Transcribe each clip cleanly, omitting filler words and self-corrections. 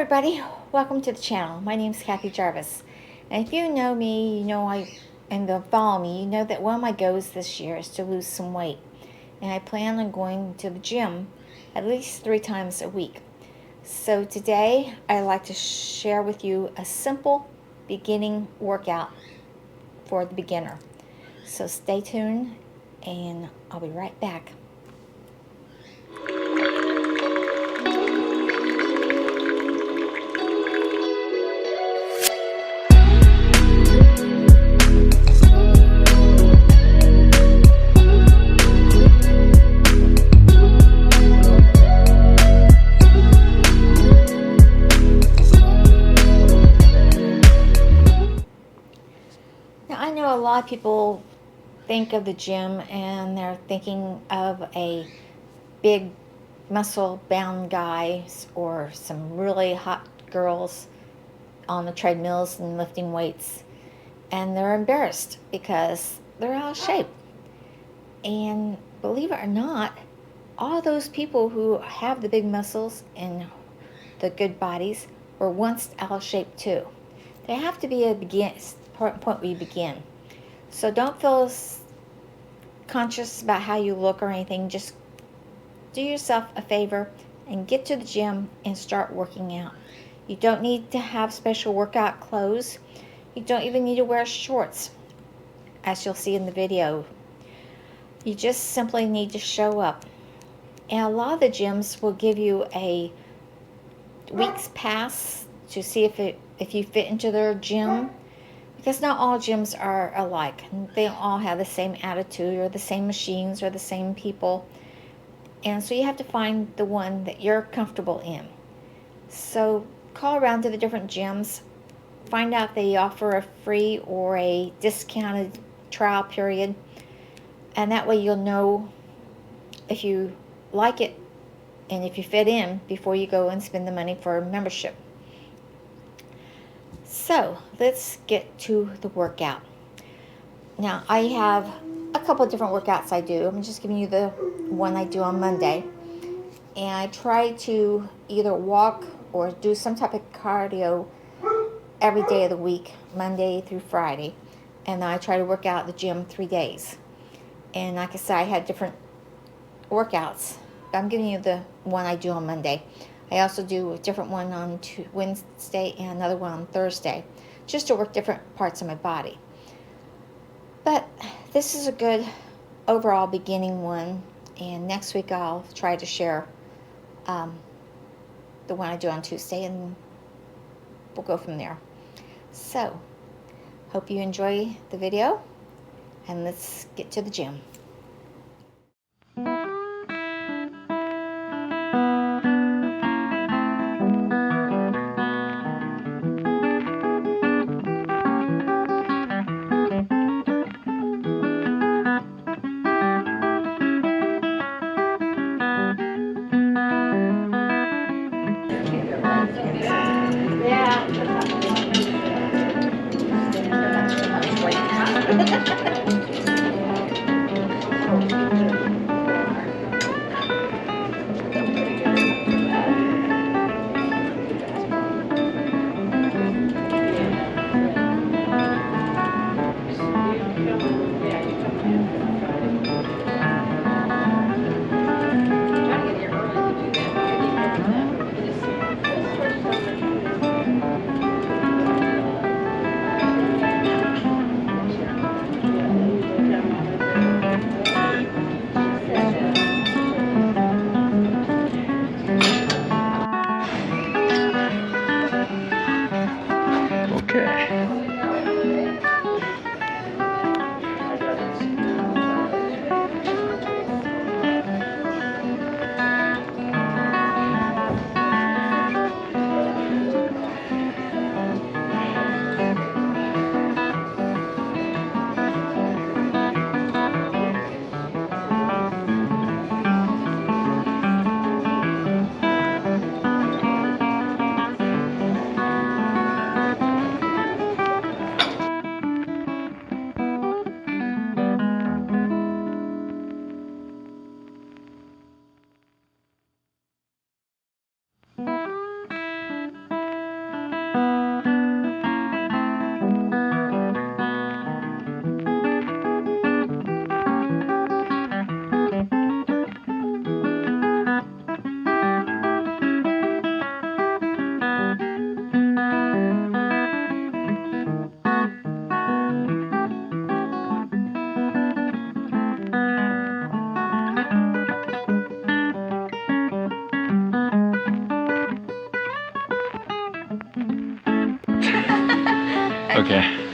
everybody, welcome to the channel. My name is Kathy Jarvis, and if you know me, and follow me, you know that one of my goals this year is to lose some weight, and I plan on going to the gym at least 3 times a week. So today I'd like to share with you a simple beginning workout for the beginner. So stay tuned and I'll be right back. Now I know a lot of people think of the gym and they're thinking of a big muscle bound guys or some really hot girls on the treadmills and lifting weights, and they're embarrassed because they're out of shape. And believe it or not, all those people who have the big muscles and the good bodies were once out of shape too. There have to be a point where you begin. So don't feel conscious about how you look or anything. Just do yourself a favor and get to the gym and start working out. You don't need to have special workout clothes. You don't even need to wear shorts, as you'll see in the video. You just simply need to show up. And a lot of the gyms will give you a week's pass to see if you fit into their gym, because not all gyms are alike. They don't all have the same attitude or the same machines or the same people. And so you have to find the one that you're comfortable in. So call around to the different gyms, find out if they offer a free or a discounted trial period, and that way you'll know if you like it and if you fit in before you go and spend the money for a membership. So let's get to the workout. Now I have a couple of different workouts I do. I'm just giving you the one I do on Monday, and I try to either walk or do some type of cardio every day of the week, Monday through Friday, and I try to work out at the gym 3 days. And like I said, I had different workouts. I'm giving you the one I do on Monday. I also do a different one on Wednesday and another one on Thursday, just to work different parts of my body. But this is a good overall beginning one, and next week I'll try to share the one I do on Tuesday, and we'll go from there. So, hope you enjoy the video, and let's get to the gym. Okay.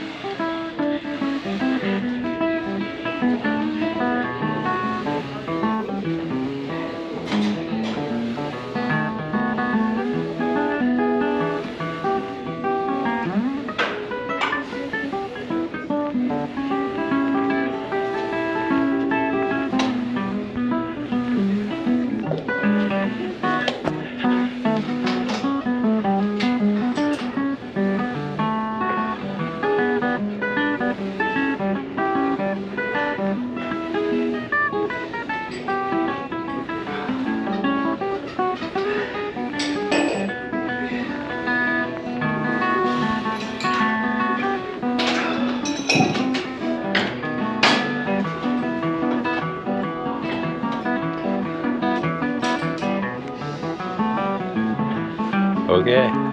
Okay.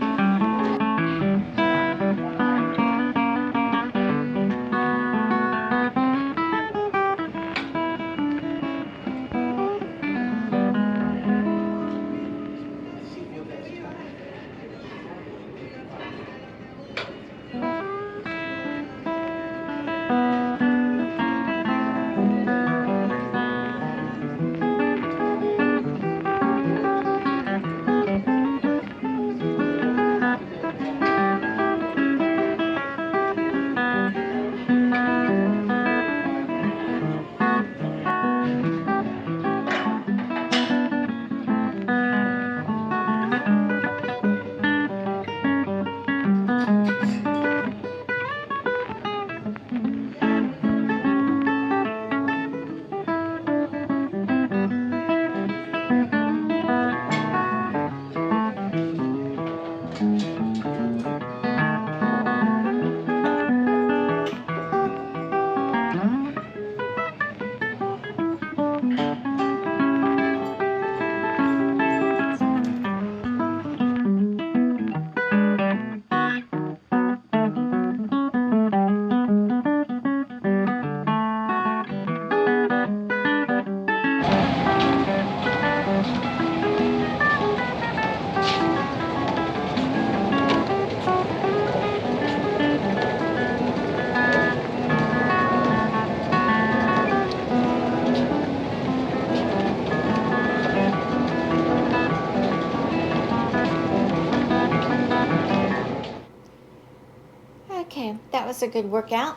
Okay, that was a good workout.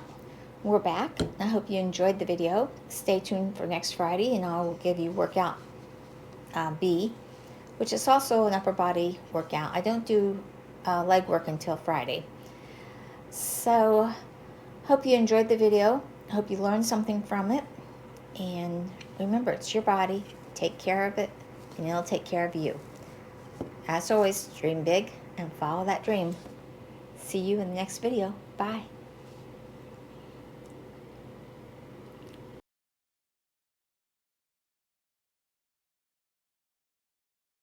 We're back. I hope you enjoyed the video. Stay tuned for next Friday and I will give you workout B, which is also an upper body workout. I don't do leg work until Friday. So, hope you enjoyed the video. Hope you learned something from it. And remember, it's your body. Take care of it and it'll take care of you. As always, dream big and follow that dream. See you in the next video. Bye.